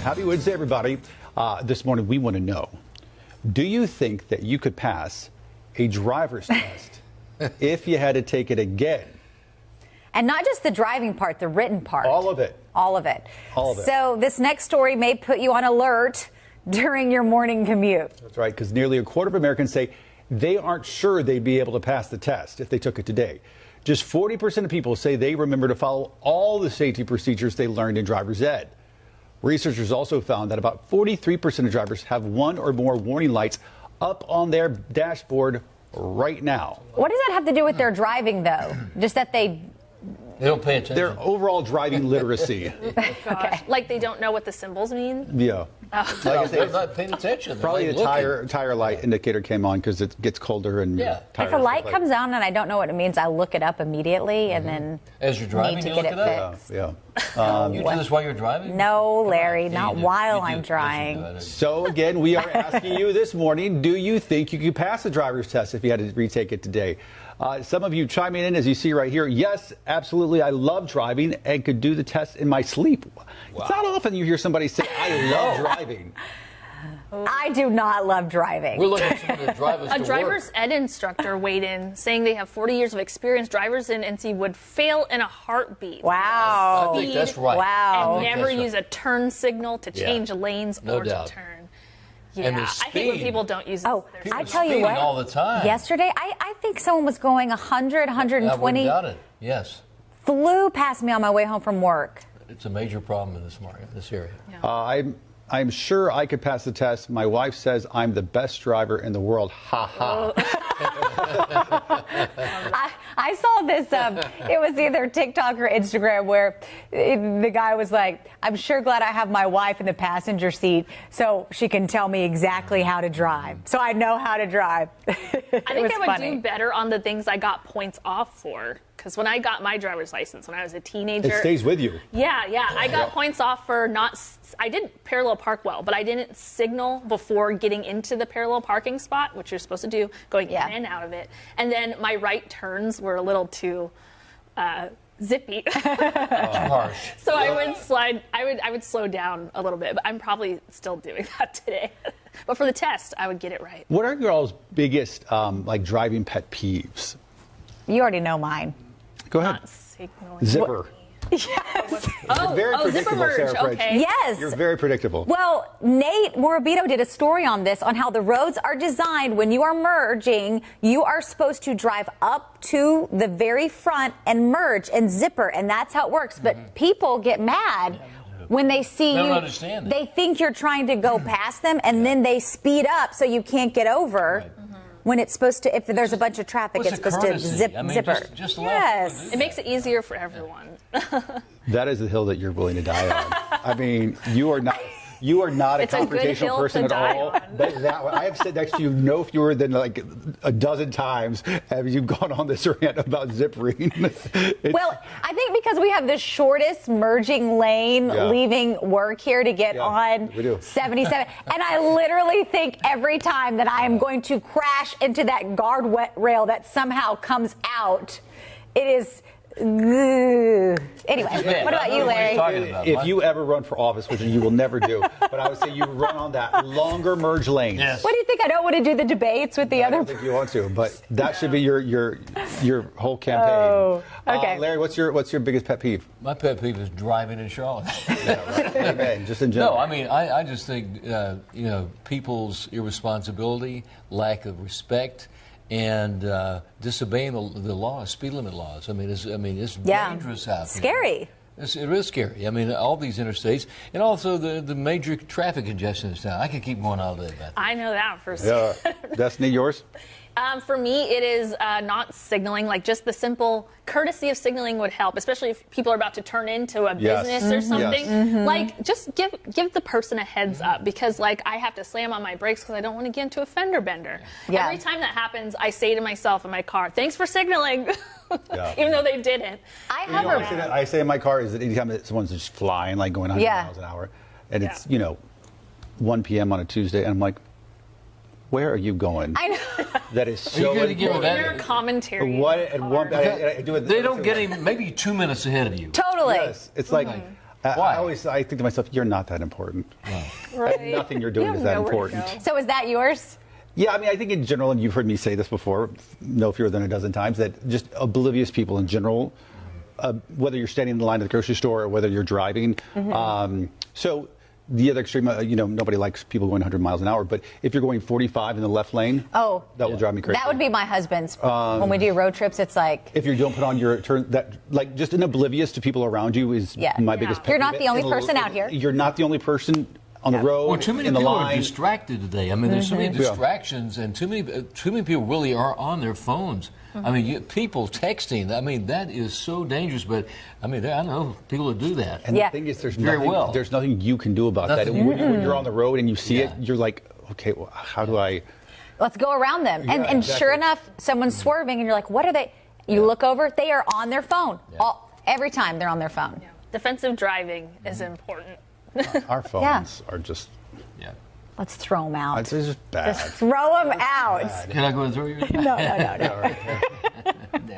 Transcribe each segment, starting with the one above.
Happy Wednesday, everybody. This morning, we want to know, do you think that you could pass a driver's test if you had to take it again? And not just the driving part, the written part. All of it. All of it. All of it. So this next story may put you on alert during your morning commute. That's right, because nearly a quarter of Americans say they aren't sure they'd be able to pass the test if they took it today. Just 40% of people say they remember to follow all the safety procedures they learned in driver's ed. Researchers also found that about 43% of drivers have one or more warning lights up on their dashboard right now. What does that have to do with their driving, though? Just that they don't pay attention. Their overall driving literacy. Okay. Like they don't know what the symbols mean? Yeah. Oh. Like they're not paying attention. They're probably a tire light indicator came on because it gets colder and if a light comes on and I don't know what it means, I look it up immediately and then as you're driving, need to you get look it fixed. You do this while you're driving? No, Larry, not while I'm driving. So again, we are asking you this morning, do you think you could pass the driver's test if you had to retake it today? Some of you chiming in as you see right here. Yes, absolutely. I love driving and could do the test in my sleep. Wow. It's not often you hear somebody say, I love driving. I do not love driving. We're looking at someone that drives to A driver's ed instructor weighed in saying they have 40 years of experience. Drivers in NC would fail in a heartbeat. Wow. I think that's right. Wow. And never use a turn signal to change lanes or to turn. Yeah, I hate when people don't use it. Oh, I tell you what, all the time. Yesterday, I think someone was going 100, 120. Got it. Yes. Flew past me on my way home from work. It's a major problem in this market, this area. Yeah. I'm sure I could pass the test. My wife says I'm the best driver in the world. Ha ha. I saw this, it was either TikTok or Instagram where the guy was like, I'm sure glad I have my wife in the passenger seat so she can tell me exactly how to drive. So I know how to drive. I think I would do better on the things I got points off for. Because when I got my driver's license when I was a teenager. It stays with you. Yeah. I got points off for I didn't parallel park well, but I didn't signal before getting into the parallel parking spot, which you're supposed to do, going in and out of it. And then my right turns were a little too zippy. Too harsh. So I would slide, I would slow down a little bit, but I'm probably still doing that today. But for the test, I would get it right. What are your all's biggest driving pet peeves? You already know mine. Go ahead. Not signaling. Zipper. Yes. Zipper merge. Sarah, okay. Yes. You're very predictable. Well, Nate Morabito did a story on this, on how the roads are designed. When you are merging, you are supposed to drive up to the very front and merge and zipper, and that's how it works. But people get mad when they see they you. Don't understand it. They think you're trying to go past them, and then they speed up so you can't get over. Right. When it's supposed to, if there's a bunch of traffic, it's supposed to zipper. Just yes. It makes it easier for everyone. That is the hill that you're willing to die on. I mean, you are not a confrontational person at all. But I have sat next to you no fewer than like a dozen times have you gone on this rant about zippering. Well, I think because we have the shortest merging lane leaving work here to get on 77. And I literally think every time that I am going to crash into that guardrail that somehow comes out, it is... Anyway, what about you, Larry? If you ever run for office, which you will never do, but I would say you run on that longer merge lane. Yes. What do you think? I don't want to do the debates with the other. I don't think you want to, but that should be your whole campaign. Oh, okay. Larry, what's your biggest pet peeve? My pet peeve is driving in Charlotte. Amen. Just in general. No, I mean, I just think people's irresponsibility, lack of respect, and disobeying the laws, speed limit laws. I mean, it's dangerous out there. Scary. It is scary. I mean, all these interstates, and also the major traffic congestion in this town. I could keep going all day about that. I know that for sure. Destiny, yours? For me, it is not signaling. Like, just the simple courtesy of signaling would help, especially if people are about to turn into a business or something. Like, just give the person a heads up, because, like, I have to slam on my brakes because I don't want to get into a fender bender. Every time that happens, I say to myself in my car, "Thanks for signaling," even though they didn't. I say in my car is that anytime that someone's just flying, like going 100 miles an hour, and it's 1 p.m. on a Tuesday, and I'm like, where are you going? I know. That is so Your commentary. What at one? They don't get maybe 2 minutes ahead of you. Totally. Yes, it's like Why? I think to myself, you're not that important. No. Right. Nothing you're doing is that important. So is that yours? Yeah, I mean, I think in general, and you've heard me say this before, no fewer than a dozen times, that just oblivious people in general, whether you're standing in the line at the grocery store or whether you're driving. So the other extreme, nobody likes people going 100 miles an hour, but if you're going 45 in the left lane, that will drive me crazy. That would be my husband's. When we do road trips, it's like... If you don't put on your turn, just an oblivious to people around you is my biggest pet peeve. You're not the only person out here. You're not the only person on the road, well, too many in the people line. are distracted today. I mean, there's so many distractions, and too many people really are on their phones. I mean, people texting. I mean, that is so dangerous. But I mean, I know people that do that. And the thing is, there's nothing you can do about that. And when you're on the road and you see it, you're like, okay, well, how do I? Let's go around them. And sure enough, someone's swerving, and you're like, what are they? You look over, they are on their phone. Every time they're on their phone. Defensive driving is important. Our phones are just... Let's throw them out. It's just bad. Just throw them out. Can I go and throw you? No. All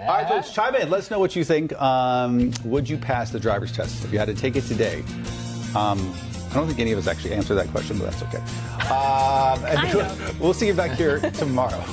right, folks, chime in. Let us know what you think. Would you pass the driver's test if you had to take it today? I don't think any of us actually answered that question, but that's okay. We'll see you back here tomorrow.